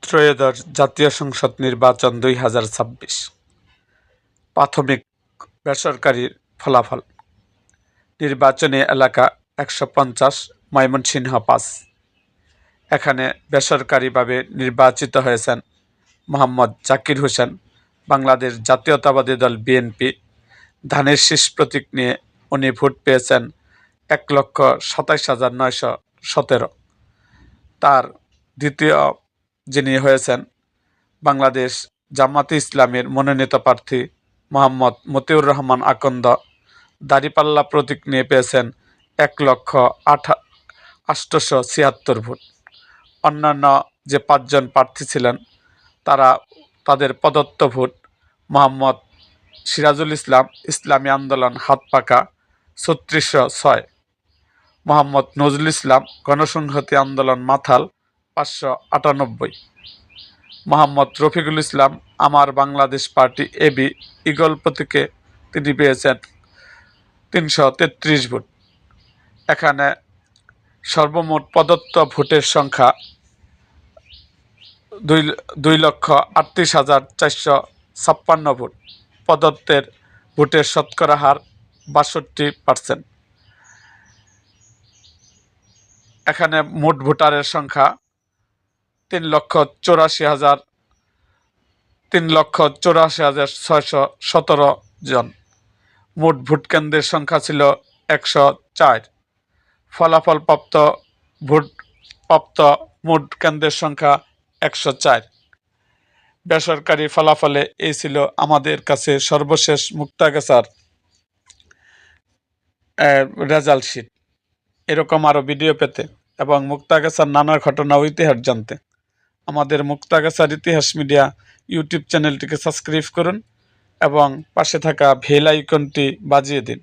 ত্রয়োদশ জাতীয় সংসদ নির্বাচন 2026 প্রাথমিক বেসরকারি ফলাফল। নির্বাচনী এলাকা 150, ময়মনসিংহ 5। এখানে বেসরকারিভাবে নির্বাচিত হয়েছেন মোহাম্মদ জাকির হোসেন। বাংলাদেশ জাতীয়তাবাদী দল বিএনপি ধানের শীষ প্রতীক নিয়ে উনি ভোট পেয়েছেন 1,27,917। তার দ্বিতীয় যিনি হয়েছেন বাংলাদেশ জামাতে ইসলামের মনোনীত প্রার্থী মোহাম্মদ মতিউর রহমান আকন্দ, দাঁড়িপাল্লা প্রতীক নিয়ে পেয়েছেন 1,08,876 ভোট। অন্যান্য যে 5 জন প্রার্থী ছিলেন তাদের প্রদত্ত ভোট: মোহাম্মদ সিরাজুল ইসলাম, ইসলামী আন্দোলন হাতপাকা 3606, মোহাম্মদ নজরুল ইসলাম, গণসংহতি আন্দোলন মাথাল 598, মোহাম্মদ রফিকুল ইসলাম, আমার বাংলাদেশ পার্টি এবি ইগল প্রতীকে তিনি পেয়েছেন 333 ভোট। এখানে সর্বমোট প্রদত্ত ভোটের সংখ্যা 2,38,456 ভোট। প্রদত্তের ভোটের শতকরা হার 62%। এখানে মোট ভোটারের সংখ্যা 3,84,617 জন। মোট ভোট কেন্দ্রের সংখ্যা ছিল 104। ফলাফলপ্রাপ্ত মোট কেন্দ্রের সংখ্যা 104। বেসরকারি ফলাফলে এই ছিল আমাদের কাছে সর্বশেষ মুক্তাগাছার রেজাল্ট শিট। এরকম আরও ভিডিও পেতে এবং মুক্তাগাছার নানা ঘটনা ও ইতিহাস জানতে আমাদের মুক্তাগাছার ইতিহাস মিডিয়া ইউটিউব চ্যানেলটিকে সাবস্ক্রাইব করুন এবং পাশে থাকা বেল আইকনটি বাজিয়ে দিন।